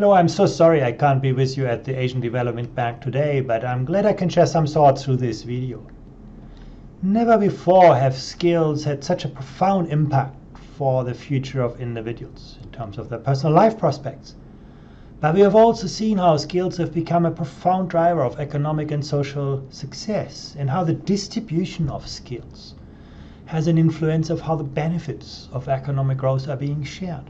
Hello, I'm so sorry I can't be with you at the Asian Development Bank today, but I'm glad I can share some thoughts through this video. Never before have skills had such a profound impact for the future of individuals in terms of their personal life prospects. But we have also seen how skills have become a profound driver of economic and social success, and how the distribution of skills has an influence of how the benefits of economic growth are being shared.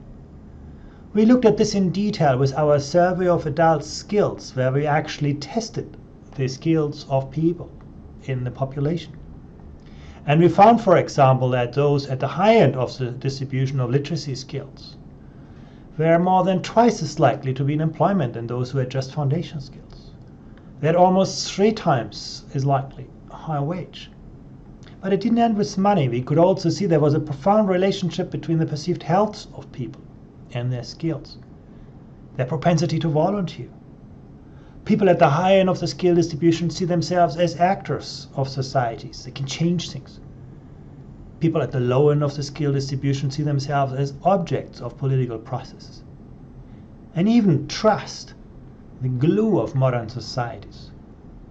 We looked at this in detail with our survey of adult skills, where we actually tested the skills of people in the population. And we found, for example, that those at the high end of the distribution of literacy skills were more than twice as likely to be in employment than those who had just foundation skills. They had almost 3 times as likely a higher wage. But it didn't end with money. We could also see there was a profound relationship between the perceived health of people and their skills, their propensity to volunteer. People at the high end of the skill distribution see themselves as actors of societies. They can change things. People at the low end of the skill distribution see themselves as objects of political processes. And even trust, the glue of modern societies,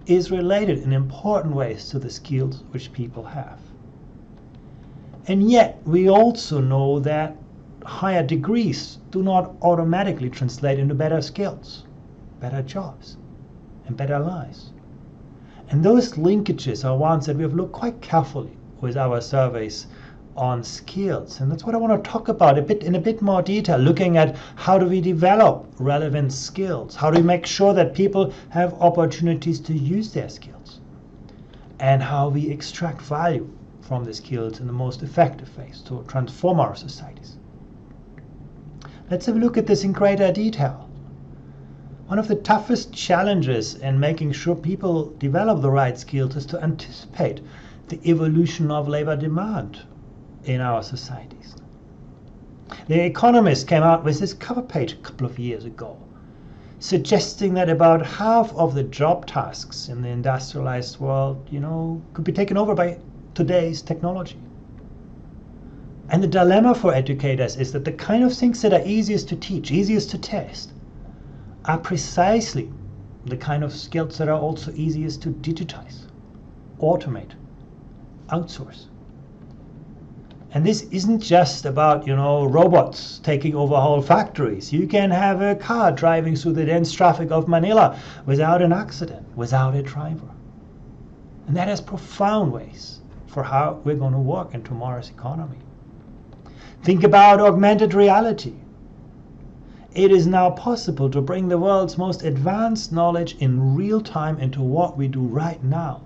is related in important ways to the skills which people have. And yet we also know that higher degrees do not automatically translate into better skills, better jobs, and better lives. And those linkages are ones that we have looked quite carefully with our surveys on skills. And that's what I want to talk about in a bit more detail, looking at how do we develop relevant skills, how do we make sure that people have opportunities to use their skills, and how we extract value from the skills in the most effective ways to transform our societies. Let's have a look at this in greater detail. One of the toughest challenges in making sure people develop the right skills is to anticipate the evolution of labor demand in our societies. The Economist came out with this cover page a couple of years ago, suggesting that about half of the job tasks in the industrialized world, could be taken over by today's technology. And the dilemma for educators is that the kind of things that are easiest to teach, easiest to test, are precisely the kind of skills that are also easiest to digitize, automate, outsource. And this isn't just about, robots taking over whole factories. You can have a car driving through the dense traffic of Manila without an accident, without a driver. And that has profound ways for how we're going to work in tomorrow's economy. Think about augmented reality. It is now possible to bring the world's most advanced knowledge in real time into what we do right now.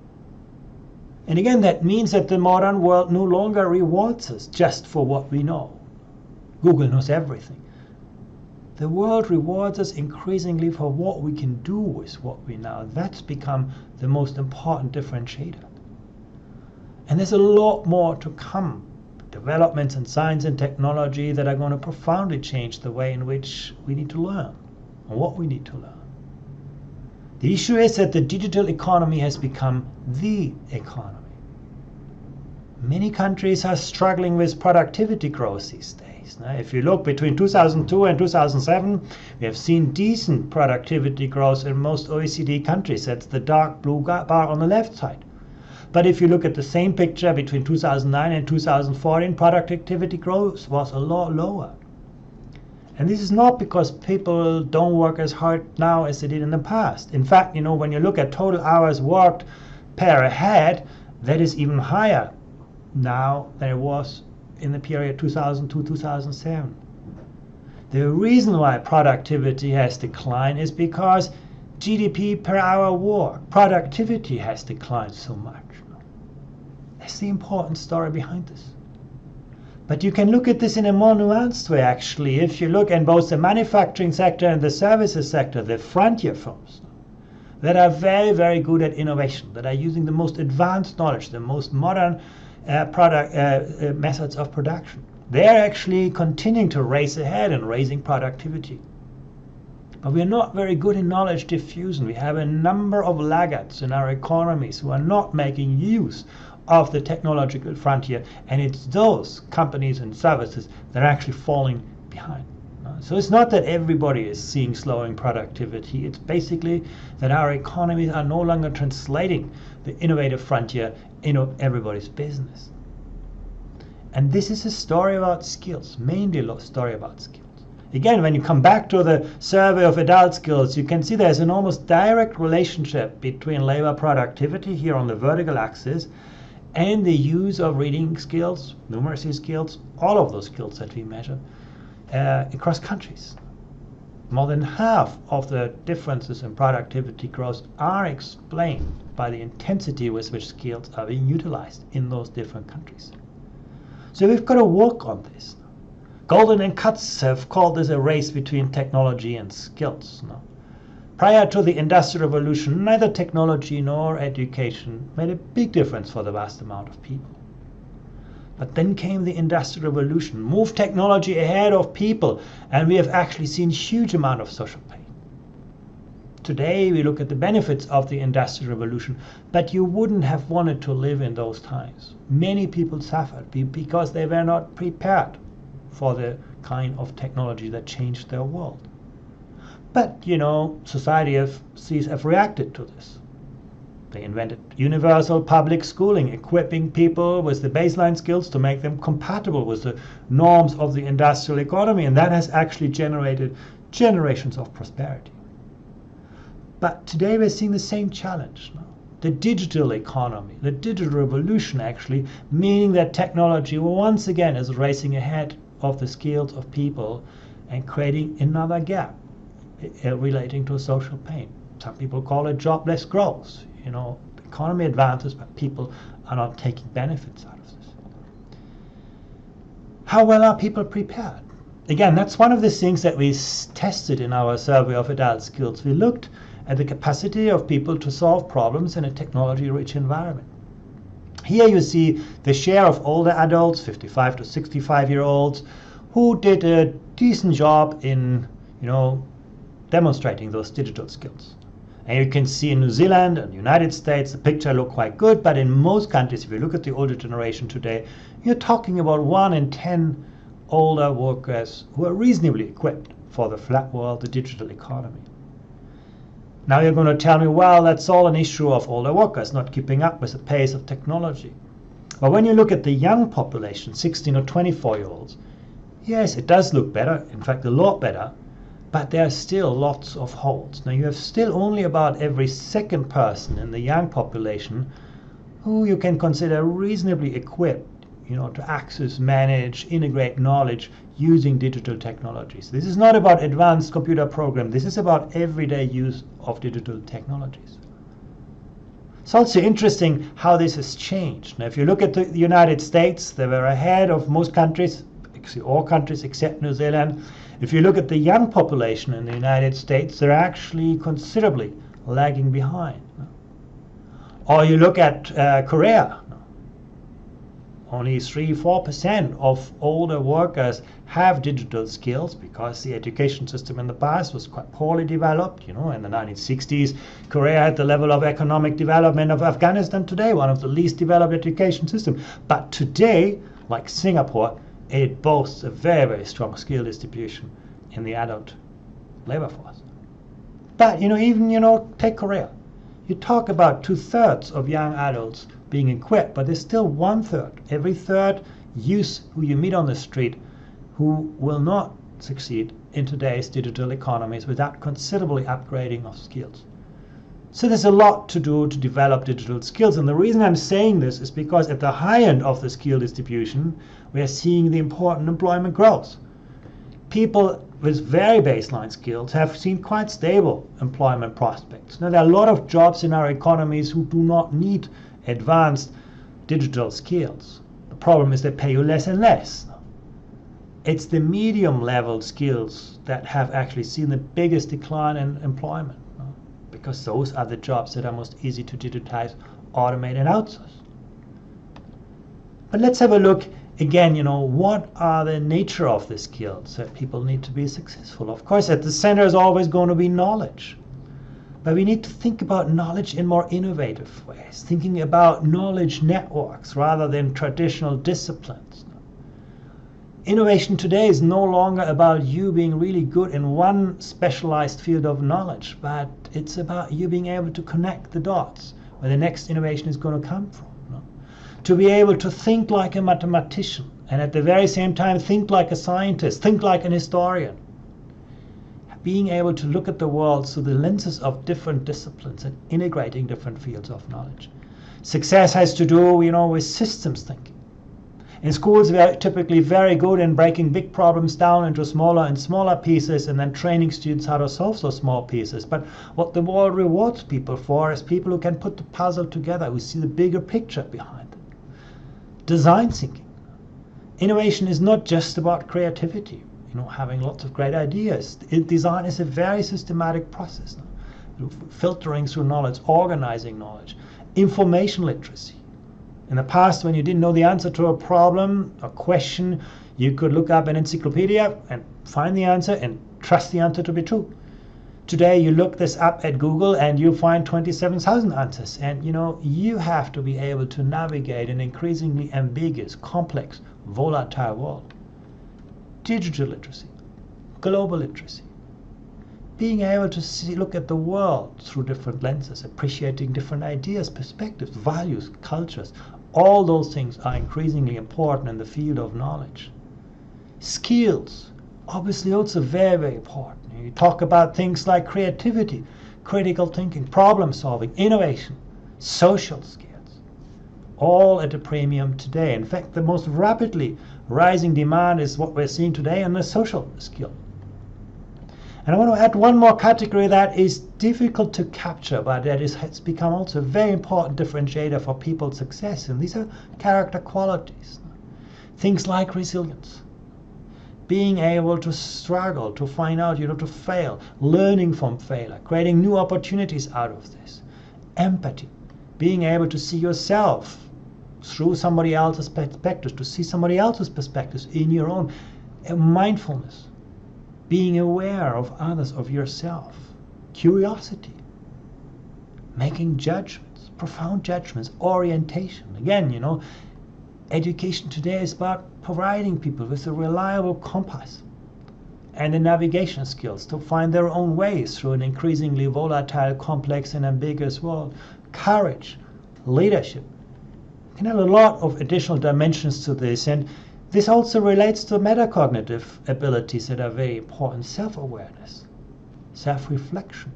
And again, that means that the modern world no longer rewards us just for what we know. Google knows everything. The world rewards us increasingly for what we can do with what we know. That's become the most important differentiator. And there's a lot more to come. Developments in science and technology that are going to profoundly change the way in which we need to learn and what we need to learn. The issue is that the digital economy has become the economy. Many countries are struggling with productivity growth these days. Now, if you look between 2002 and 2007, we have seen decent productivity growth in most OECD countries. That's the dark blue bar on the left side. But if you look at the same picture between 2009 and 2014, productivity growth was a lot lower. And this is not because people don't work as hard now as they did in the past. In fact, when you look at total hours worked per head, that is even higher now than it was in the period 2002-2007. The reason why productivity has declined is because GDP per hour worked, productivity has declined so much. That's the important story behind this. But you can look at this in a more nuanced way, actually. If you look in both the manufacturing sector and the services sector, the frontier firms that are very, very good at innovation, that are using the most advanced knowledge, the most modern methods of production, they're actually continuing to race ahead and raising productivity. But we're not very good in knowledge diffusion. We have a number of laggards in our economies who are not making use of the technological frontier, and it's those companies and services that are actually falling behind. So it's not that everybody is seeing slowing productivity. It's basically that our economies are no longer translating the innovative frontier into everybody's business. And this is a story about skills, mainly a story about skills. Again, when you come back to the survey of adult skills, you can see there's an almost direct relationship between labor productivity here on the vertical axis and the use of reading skills, numeracy skills, all of those skills that we measure across countries. More than half of the differences in productivity growth are explained by the intensity with which skills are being utilized in those different countries. So we've got to work on this. Golden and Katz have called this a race between technology and skills. Prior to the Industrial Revolution, neither technology nor education made a big difference for the vast amount of people. But then came the Industrial Revolution, moved technology ahead of people, and we have actually seen a huge amount of social pain. Today we look at the benefits of the Industrial Revolution, but you wouldn't have wanted to live in those times. Many people suffered because they were not prepared for the kind of technology that changed their world. But, society have reacted to this. They invented universal public schooling, equipping people with the baseline skills to make them compatible with the norms of the industrial economy, and that has actually generated generations of prosperity. But today we're seeing the same challenge. The digital economy, the digital revolution actually, meaning that technology once again is racing ahead of the skills of people and creating another gap relating to social pain. Some people call it jobless growth. The economy advances, but people are not taking benefits out of this. How well are people prepared? Again, that's one of the things that we tested in our survey of adult skills. We looked at the capacity of people to solve problems in a technology-rich environment. Here you see the share of older adults, 55 to 65-year-olds, who did a decent job in, demonstrating those digital skills. And you can see in New Zealand and the United States, the picture looked quite good, but in most countries, if you look at the older generation today, you're talking about 1 in 10 older workers who are reasonably equipped for the flat world, the digital economy. Now you're going to tell me, well, that's all an issue of older workers not keeping up with the pace of technology. But when you look at the young population, 16 or 24-year-olds, yes, it does look better, in fact a lot better, but there are still lots of holes. Now you have still only about every second person in the young population who you can consider reasonably equipped, to access, manage, integrate knowledge using digital technologies. This is not about advanced computer program. This is about everyday use of digital technologies. It's also interesting how this has changed. Now, if you look at the United States, they were ahead of most countries, actually all countries except New Zealand. If you look at the young population in the United States, they're actually considerably lagging behind. Or you look at Korea. Only 3-4% of older workers have digital skills because the education system in the past was quite poorly developed. In the 1960s, Korea had the level of economic development of Afghanistan today, one of the least developed education systems. But today, like Singapore, it boasts a very, very strong skill distribution in the adult labor force. But, take Korea. You talk about 2/3 of young adults being equipped, but there's still 1/3, every third youth who you meet on the street who will not succeed in today's digital economies without considerably upgrading of skills. So there's a lot to do to develop digital skills, and the reason I'm saying this is because at the high end of the skill distribution, we are seeing the important employment growth. People with very baseline skills have seen quite stable employment prospects. Now, there are a lot of jobs in our economies who do not need advanced digital skills. The problem is they pay you less and less. It's the medium level skills that have actually seen the biggest decline in employment, because those are the jobs that are most easy to digitize, automate, and outsource. But let's have a look again, what are the nature of the skills that people need to be successful? Of course, at the center is always going to be knowledge. But we need to think about knowledge in more innovative ways, thinking about knowledge networks rather than traditional disciplines. Innovation today is no longer about you being really good in one specialized field of knowledge, but it's about you being able to connect the dots where the next innovation is going to come from. To be able to think like a mathematician and at the very same time think like a scientist, think like an historian. Being able to look at the world through the lenses of different disciplines and integrating different fields of knowledge. Success has to do, with systems thinking. In schools, we are typically very good in breaking big problems down into smaller and smaller pieces and then training students how to solve those small pieces. But what the world rewards people for is people who can put the puzzle together, who see the bigger picture behind it. Design thinking. Innovation is not just about creativity, having lots of great ideas. Design is a very systematic process. Filtering through knowledge, organizing knowledge. Information literacy. In the past, when you didn't know the answer to a problem, a question, you could look up an encyclopedia and find the answer and trust the answer to be true. Today, you look this up at Google and you find 27,000 answers. And you have to be able to navigate an increasingly ambiguous, complex, volatile world. Digital literacy, global literacy. Being able to look at the world through different lenses, appreciating different ideas, perspectives, values, cultures. All those things are increasingly important in the field of knowledge. Skills, obviously also very, very important. You talk about things like creativity, critical thinking, problem solving, innovation, social skills. All at a premium today. In fact, the most rapidly rising demand is what we're seeing today in the social skill. And I want to add one more category that is difficult to capture, but that has become also a very important differentiator for people's success. And these are character qualities. Things like resilience. Being able to struggle, to find out, to fail, learning from failure, creating new opportunities out of this. Empathy. Being able to see yourself through somebody else's perspectives, to see somebody else's perspectives in your own. Mindfulness. Being aware of others, of yourself. Curiosity. Making judgments, profound judgments, orientation. Again, education today is about providing people with a reliable compass and the navigation skills to find their own ways through an increasingly volatile, complex, and ambiguous world. Courage, leadership. You can have a lot of additional dimensions to this, and this also relates to metacognitive abilities that are very important. Self-awareness, self-reflection,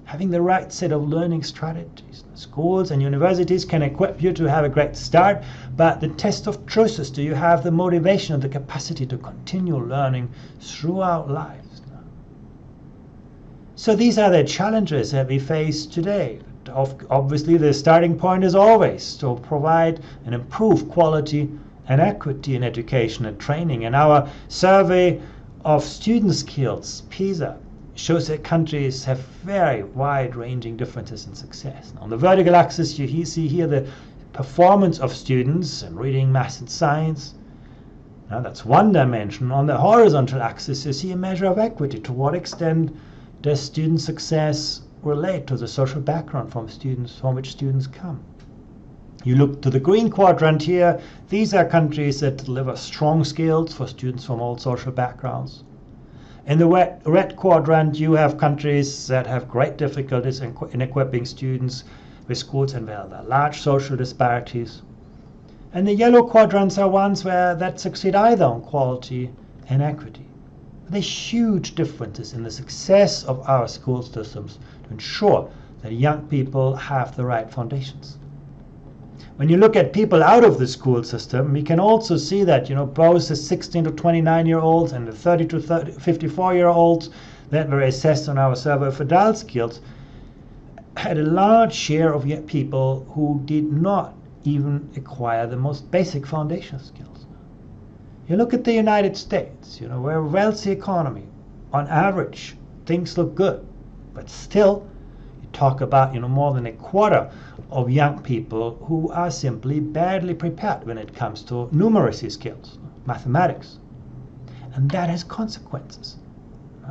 having the right set of learning strategies. Schools and universities can equip you to have a great start, but the test of truth is, do you have the motivation and the capacity to continue learning throughout life? So these are the challenges that we face today. Obviously, the starting point is always to provide and improve quality and equity in education and training. And our survey of student skills, PISA, shows that countries have very wide-ranging differences in success. On the vertical axis, you see here the performance of students in reading, math, and science. Now that's one dimension. On the horizontal axis, you see a measure of equity. To what extent does student success relate to the social background from which students come? You look to the green quadrant here. These are countries that deliver strong skills for students from all social backgrounds. In the red quadrant, you have countries that have great difficulties in equipping students with schools and where there are large social disparities. And the yellow quadrants are ones that succeed either on quality and equity. There are huge differences in the success of our school systems to ensure that young people have the right foundations. When you look at people out of the school system, we can also see that both the 16 to 29-year-olds and the 30 to 54-year-olds that were assessed on our survey of adult skills had a large share of people who did not even acquire the most basic foundational skills. You look at the United States, we're a wealthy economy. On average, things look good, but still, you talk about more than a quarter of young people who are simply badly prepared when it comes to numeracy skills, mathematics. And that has consequences.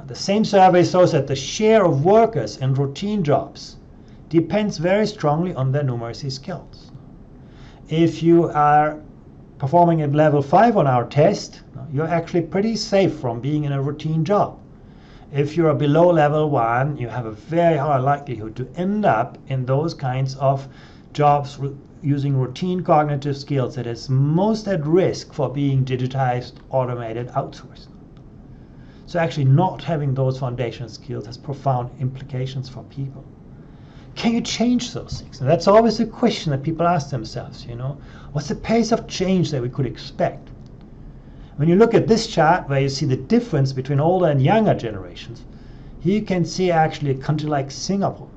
The same survey shows that the share of workers in routine jobs depends very strongly on their numeracy skills. If you are performing at level 5 on our test, you're actually pretty safe from being in a routine job. If you're below level 1, you have a very high likelihood to end up in those kinds of jobs using routine cognitive skills that is most at risk for being digitized, automated, outsourced. So actually not having those foundational skills has profound implications for people. Can you change those things? And that's always a question that people ask themselves, What's the pace of change that we could expect? When you look at this chart where you see the difference between older and younger generations, here you can see actually a country like Singapore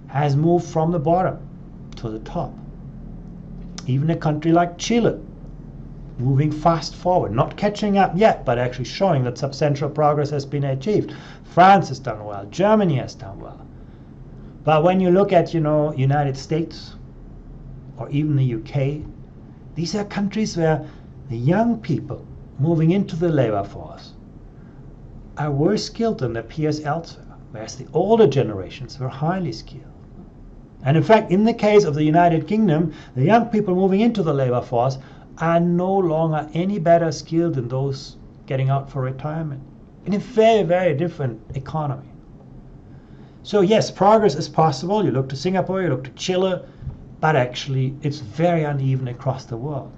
has moved from the bottom to the top. Even a country like Chile, moving fast forward, not catching up yet, but actually showing that substantial progress has been achieved. France has done well, Germany has done well. But when you look at, United States or even the UK, these are countries where the young people moving into the labor force are worse skilled than their peers elsewhere, whereas the older generations were highly skilled. And in fact, in the case of the United Kingdom, the young people moving into the labor force are no longer any better skilled than those getting out for retirement, in a very, very different economy. So yes, progress is possible. You look to Singapore, you look to Chile, but actually it's very uneven across the world.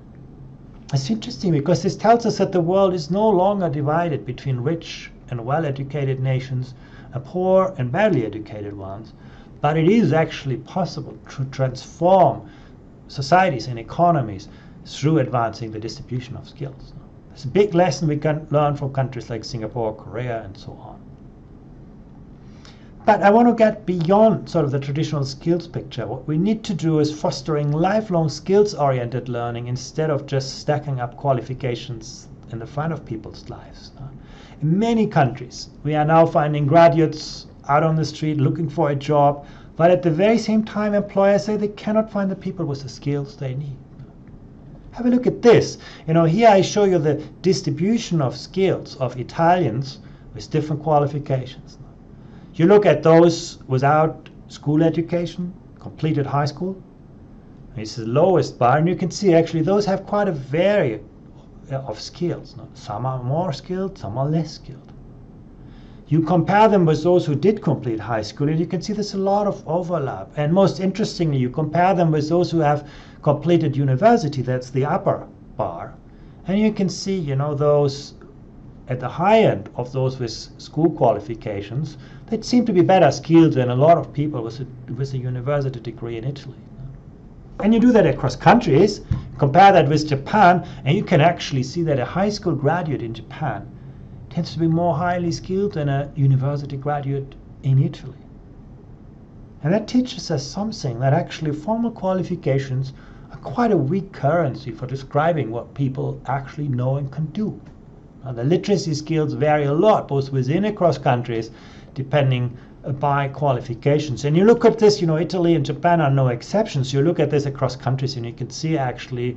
It's interesting because this tells us that the world is no longer divided between rich and well-educated nations and poor and badly educated ones, but it is actually possible to transform societies and economies through advancing the distribution of skills. It's a big lesson we can learn from countries like Singapore, Korea, and so on. But I want to get beyond sort of the traditional skills picture. What we need to do is fostering lifelong skills-oriented learning instead of just stacking up qualifications in the front of people's lives. In many countries, we are now finding graduates out on the street looking for a job, but at the very same time, employers say they cannot find the people with the skills they need. Have a look at this. Here I show you the distribution of skills of Italians with different qualifications. You look at those without school education, completed high school. This is the lowest bar, and you can see actually those have quite a variety of skills. Some are more skilled, some are less skilled. You compare them with those who did complete high school, and you can see there's a lot of overlap. And most interestingly, you compare them with those who have completed university, that's the upper bar, and you can see, those at the high end of those with school qualifications, they seem to be better skilled than a lot of people with a university degree in Italy. And you do that across countries, compare that with Japan, and you can actually see that a high school graduate in Japan tends to be more highly skilled than a university graduate in Italy. And that teaches us something, that actually formal qualifications are quite a weak currency for describing what people actually know and can do. The literacy skills vary a lot, both within and across countries, depending by qualifications. And you look at this, Italy and Japan are no exceptions. You look at this across countries and you can see actually,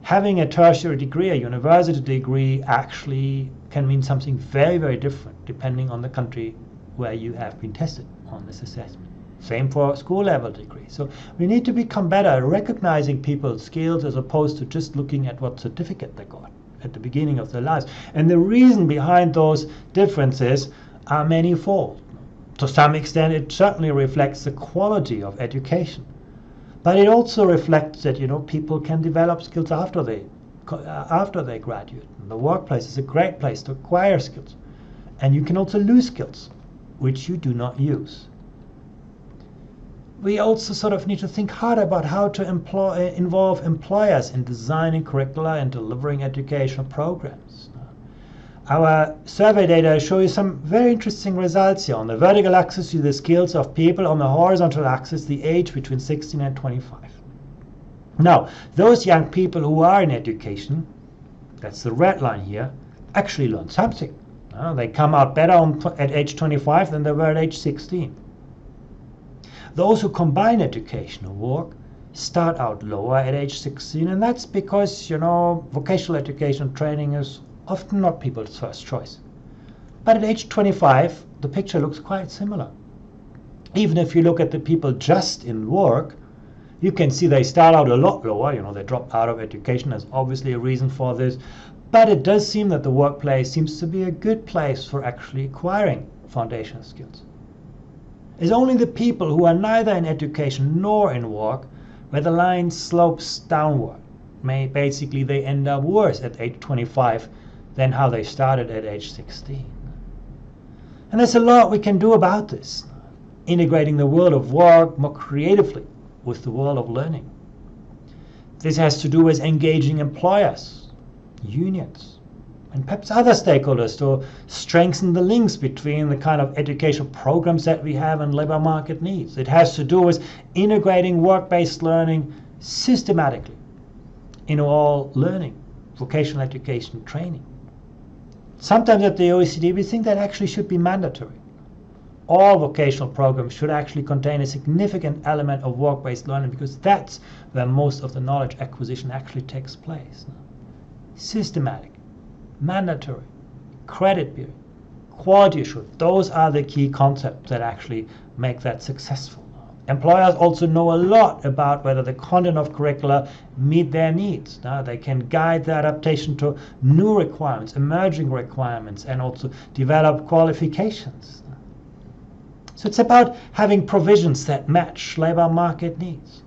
having a tertiary degree, a university degree, actually can mean something very, very different depending on the country where you have been tested on this assessment. Same for school level degrees. So we need to become better at recognizing people's skills as opposed to just looking at what certificate they got at the beginning of their lives. And the reason behind those differences are manifold. To some extent, it certainly reflects the quality of education. But it also reflects that, people can develop skills after they graduate. And the workplace is a great place to acquire skills. And you can also lose skills, which you do not use. We also sort of need to think hard about how to involve employers in designing curricula and delivering educational programs. Our survey data show you some very interesting results here. On the vertical axis, you see the skills of people. On the horizontal axis, the age between 16 and 25. Now, those young people who are in education, that's the red line here, actually learn something. They come out better at age 25 than they were at age 16. Those who combine education and work start out lower at age 16, and that's because, vocational education training is often not people's first choice. But at age 25, the picture looks quite similar. Even if you look at the people just in work, You can see they start out a lot lower, they drop out of education. There's obviously a reason for this. But it does seem that the workplace seems to be a good place for actually acquiring foundational skills. It's only the people who are neither in education nor in work where the line slopes downward. Basically, they end up worse at age 25 than how they started at age 16. And there's a lot we can do about this, integrating the world of work more creatively with the world of learning. This has to do with engaging employers, unions, and perhaps other stakeholders to strengthen the links between the kind of educational programs that we have and labor market needs. It has to do with integrating work-based learning systematically in all learning, vocational education, training. Sometimes at the OECD we think that actually should be mandatory. All vocational programs should actually contain a significant element of work-based learning because that's where most of the knowledge acquisition actually takes place. Systematic, mandatory, credit period, quality assured, those are the key concepts that actually make that successful. Employers also know a lot about whether the content of curricula meet their needs. Now they can guide the adaptation to new requirements, emerging requirements, and also develop qualifications. So it's about having provisions that match labor market needs,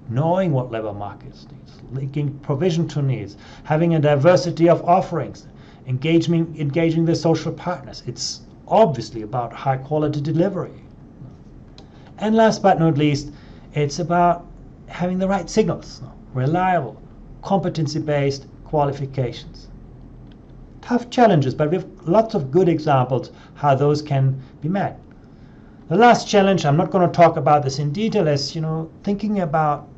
knowing what labor markets needs, linking provision to needs, having a diversity of offerings, engaging the social partners. It's obviously about high quality delivery. And last but not least, it's about having the right signals, reliable, competency-based qualifications. Tough challenges, but we have lots of good examples how those can be met. The last challenge, I'm not going to talk about this in detail, is thinking about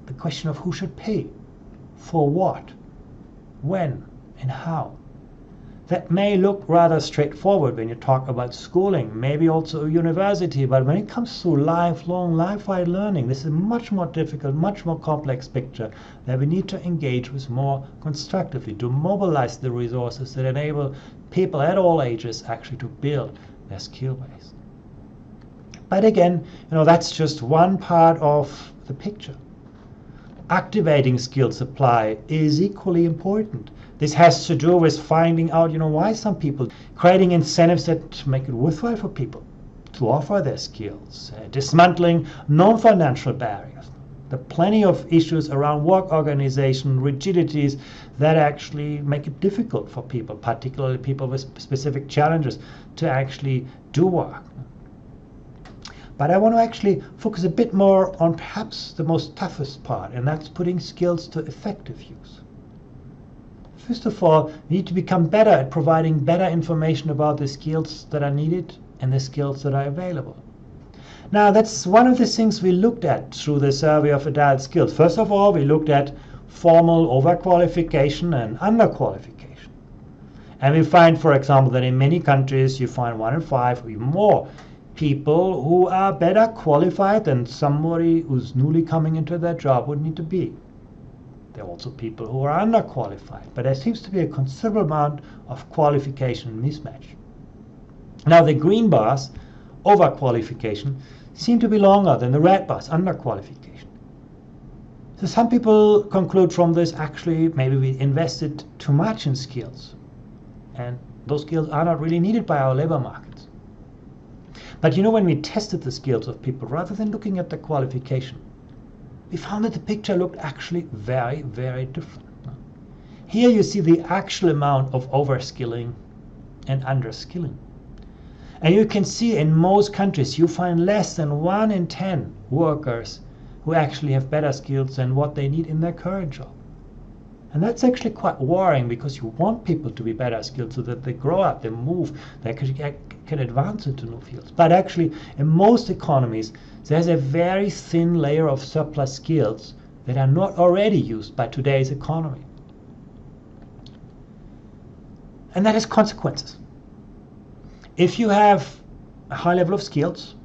the question of who should pay, for what, when, and how. That may look rather straightforward when you talk about schooling, maybe also a university, but when it comes to lifelong, life-wide learning, this is a much more difficult, much more complex picture that we need to engage with more constructively, to mobilize the resources that enable people at all ages actually to build their skill base. But again, that's just one part of the picture. Activating skill supply is equally important. This has to do with finding out, why some people, creating incentives that make it worthwhile for people to offer their skills, dismantling non-financial barriers. There are plenty of issues around work organization, rigidities that actually make it difficult for people, particularly people with specific challenges, to actually do work. But I want to actually focus a bit more on perhaps the most toughest part, and that's putting skills to effective use. First of all, we need to become better at providing better information about the skills that are needed and the skills that are available. Now, that's one of the things we looked at through the survey of adult skills. First of all, we looked at formal overqualification and underqualification. And we find, for example, that in many countries you find 1 in 5 or even more people who are better qualified than somebody who's newly coming into their job would need to be. There are also people who are underqualified, but there seems to be a considerable amount of qualification mismatch. Now the green bars, overqualification, seem to be longer than the red bars, underqualification. So some people conclude from this, actually, maybe we invested too much in skills, and those skills are not really needed by our labor markets. But when we tested the skills of people, rather than looking at the qualification, we found that the picture looked actually very, very different. Here you see the actual amount of overskilling and underskilling. And you can see in most countries you find less than 1 in 10 workers who actually have better skills than what they need in their current job. And that's actually quite worrying, because you want people to be better skilled so that they grow up, they move, they can advance into new fields. But actually, in most economies, there's a very thin layer of surplus skills that are not already used by today's economy. And that has consequences. If you have a high level of skills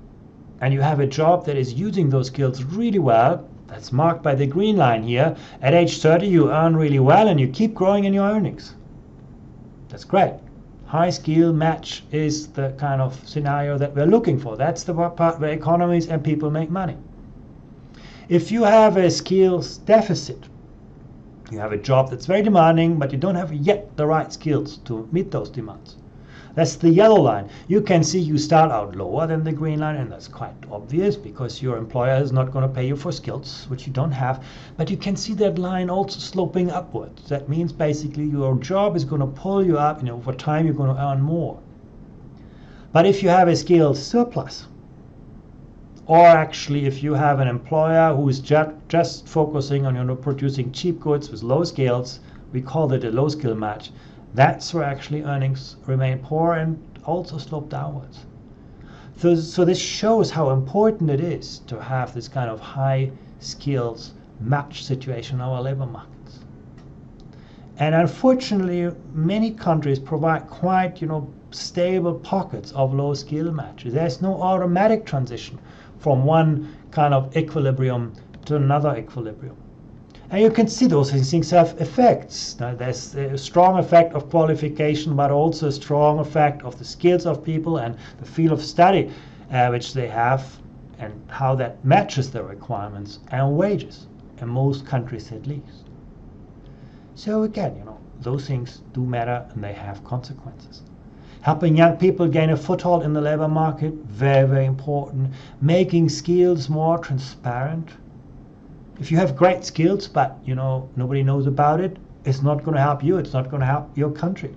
and you have a job that is using those skills really well, that's marked by the green line here, at age 30 you earn really well and you keep growing in your earnings. That's great. High skill match is the kind of scenario that we're looking for. That's the part where economies and people make money. If you have a skills deficit, you have a job that's very demanding, but you don't have yet the right skills to meet those demands. That's the yellow line. You can see you start out lower than the green line, and that's quite obvious because your employer is not going to pay you for skills which you don't have. But you can see that line also sloping upwards. That means basically your job is going to pull you up, and over time you're going to earn more. But if you have a skills surplus, or actually if you have an employer who is just focusing on producing cheap goods with low skills, we call it a low skill match. That's where actually earnings remain poor and also slope downwards. So this shows how important it is to have this kind of high skills match situation in our labor markets. And unfortunately, many countries provide quite, stable pockets of low skill matches. There's no automatic transition from one kind of equilibrium to another equilibrium. And you can see those things have effects. Now, there's a strong effect of qualification, but also a strong effect of the skills of people and the field of study which they have, and how that matches their requirements and wages, in most countries at least. So again, those things do matter and they have consequences. Helping young people gain a foothold in the labor market, very, very important. Making skills more transparent. If you have great skills, but nobody knows about it, it's not going to help you. It's not going to help your country.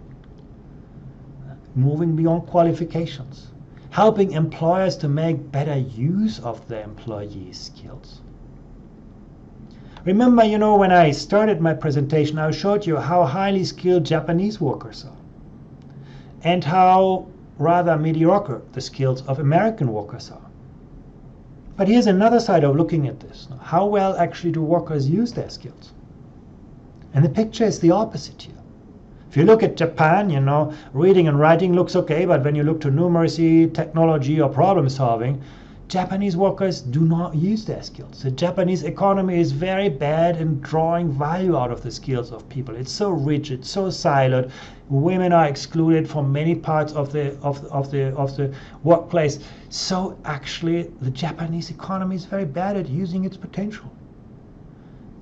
Moving beyond qualifications. Helping employers to make better use of their employees' skills. Remember, when I started my presentation, I showed you how highly skilled Japanese workers are, and how rather mediocre the skills of American workers are. But here's another side of looking at this. How well actually do workers use their skills? And the picture is the opposite here. If you look at Japan, reading and writing looks okay, but when you look to numeracy, technology, or problem solving, Japanese workers do not use their skills. The Japanese economy is very bad in drawing value out of the skills of people. It's so rigid, so siloed. Women are excluded from many parts of the workplace. So actually, the Japanese economy is very bad at using its potential.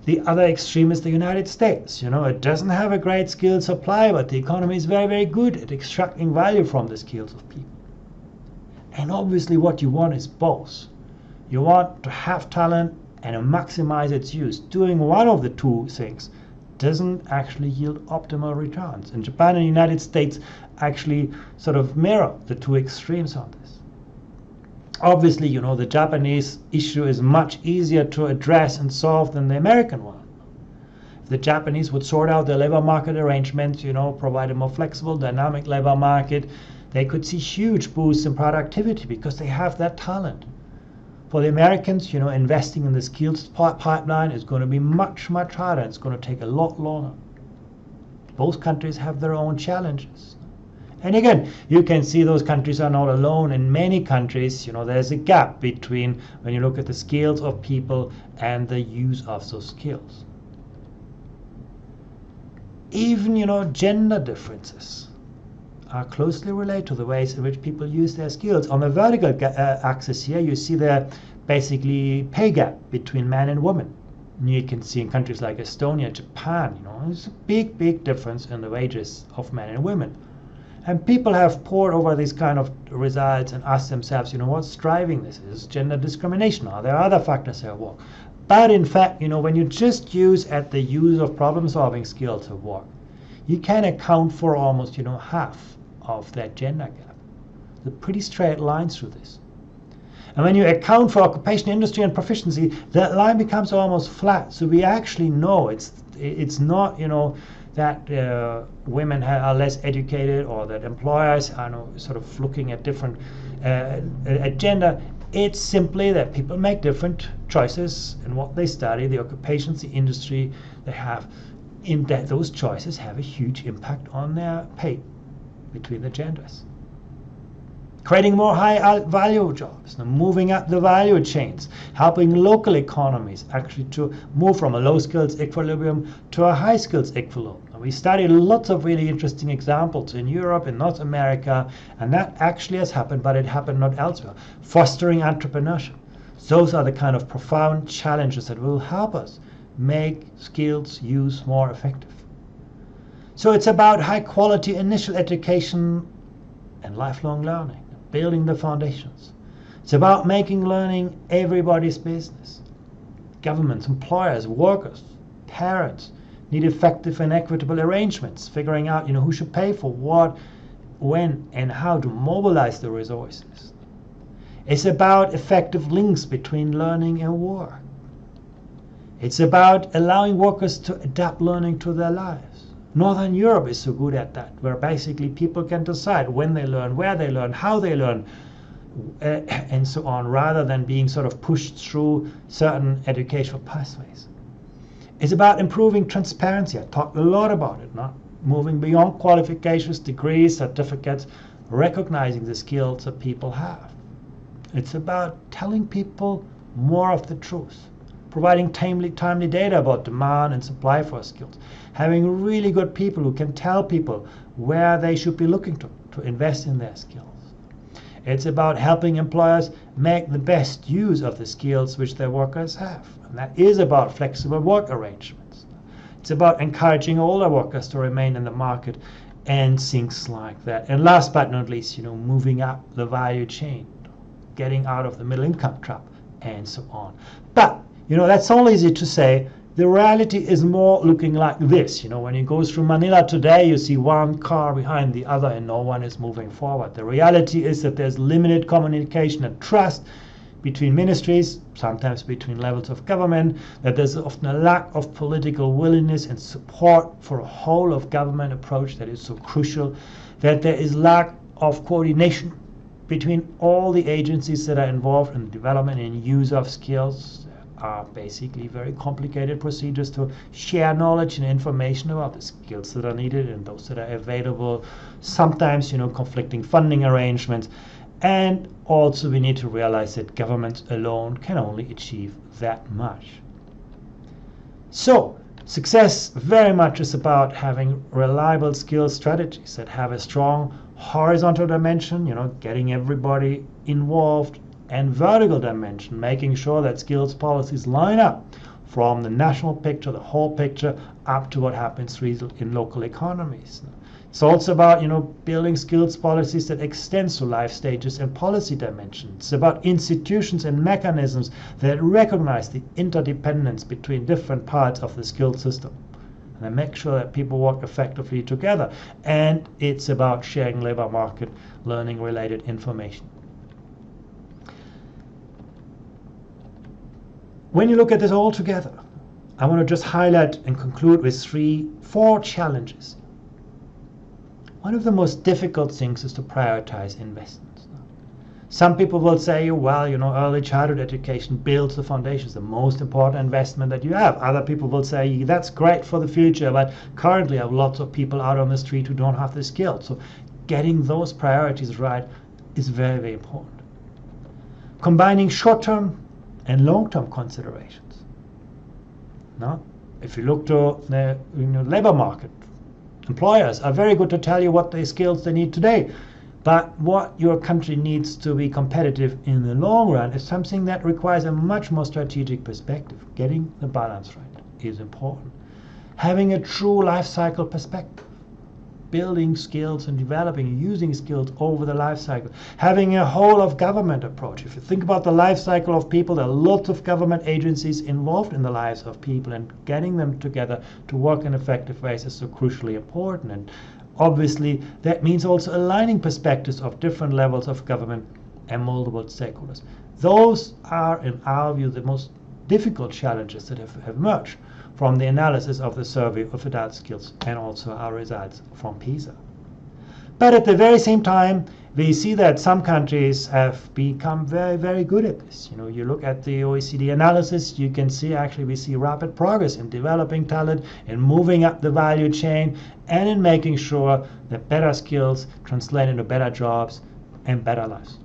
The other extreme is the United States. It doesn't have a great skill supply, but the economy is very, very good at extracting value from the skills of people. And obviously what you want is both. You want to have talent and maximize its use. Doing one of the two things doesn't actually yield optimal returns. And Japan and the United States actually sort of mirror the two extremes on this. Obviously, the Japanese issue is much easier to address and solve than the American one. If the Japanese would sort out their labor market arrangements, provide a more flexible, dynamic labor market, they could see huge boosts in productivity because they have that talent. For the Americans, investing in the skills pipeline is going to be much, much harder. It's going to take a lot longer. Both countries have their own challenges. And again, you can see those countries are not alone. In many countries, there's a gap between when you look at the skills of people and the use of those skills. Even, gender differences are closely related to the ways in which people use their skills. On the vertical axis here, you see the basically pay gap between men and women. And you can see in countries like Estonia, Japan, there's a big, big difference in the wages of men and women. And people have pored over these kind of results and asked themselves, what's driving this? Is gender discrimination? Are there other factors at work? But in fact, when you just use at the use of problem-solving skills at work, you can account for almost, half of that gender gap. There's pretty straight lines through this. And when you account for occupation, industry, and proficiency, that line becomes almost flat. So we actually know it's not, that women are less educated or that employers are sort of looking at different at gender. It's simply that people make different choices in what they study, the occupations, the industry they have. In that those choices have a huge impact on their pay between the genders. Creating more high-value jobs, moving up the value chains, helping local economies actually to move from a low-skills equilibrium to a high-skills equilibrium. We studied lots of really interesting examples in Europe, in North America, and that actually has happened, but it happened not elsewhere. Fostering entrepreneurship. Those are the kind of profound challenges that will help us make skills use more effective. So it's about high quality initial education and lifelong learning, building the foundations. It's about making learning everybody's business. Governments, employers, workers, parents need effective and equitable arrangements, figuring out who should pay for what, when, and how to mobilize the resources. It's about effective links between learning and work. It's about allowing workers to adapt learning to their lives. Northern Europe is so good at that, where basically people can decide when they learn, where they learn, how they learn, and so on, rather than being sort of pushed through certain educational pathways. It's about improving transparency. I talked a lot about it, not moving beyond qualifications, degrees, certificates, recognizing the skills that people have. It's about telling people more of the truth, providing timely data about demand and supply for skills, having really good people who can tell people where they should be looking to invest in their skills. It's about helping employers make the best use of the skills which their workers have. And that is about flexible work arrangements. It's about encouraging older workers to remain in the market and things like that. And last but not least, moving up the value chain, getting out of the middle income trap, and so on. But, that's all easy to say. The reality is more looking like this. When you go through Manila today, you see one car behind the other and no one is moving forward. The reality is that there's limited communication and trust between ministries, sometimes between levels of government, that there's often a lack of political willingness and support for a whole of government approach that is so crucial, that there is lack of coordination between all the agencies that are involved in development and use of skills. Are basically very complicated procedures to share knowledge and information about the skills that are needed and those that are available. Sometimes, conflicting funding arrangements. And also we need to realize that governments alone can only achieve that much. So, success very much is about having reliable skills strategies that have a strong horizontal dimension, getting everybody involved, and vertical dimension, making sure that skills policies line up from the national picture, the whole picture, up to what happens in local economies. It's also about building skills policies that extend to life stages and policy dimensions. It's about institutions and mechanisms that recognize the interdependence between different parts of the skills system and make sure that people work effectively together. And it's about sharing labor market learning related information. When you look at this all together, I want to just highlight and conclude with 4 challenges. One of the most difficult things is to prioritize investments. Some people will say, well, early childhood education builds the foundations, the most important investment that you have. Other people will say, that's great for the future, but currently I have lots of people out on the street who don't have the skills. So getting those priorities right is very, very important. Combining short-term and long-term considerations. Now, if you look to the labor market, employers are very good to tell you what the skills they need today, but what your country needs to be competitive in the long run is something that requires a much more strategic perspective. Getting the balance right is important. Having a true life cycle perspective. Building skills and developing and using skills over the life cycle. Having a whole of government approach. If you think about the life cycle of people, there are lots of government agencies involved in the lives of people, and getting them together to work in effective ways is so crucially important. And obviously that means also aligning perspectives of different levels of government and multiple stakeholders. Those are, in our view, the most difficult challenges that have emerged from the analysis of the survey of adult skills and also our results from PISA. But at the very same time, we see that some countries have become very, very good at this. You look at the OECD analysis, you can see actually we see rapid progress in developing talent, in moving up the value chain, and in making sure that better skills translate into better jobs and better lives.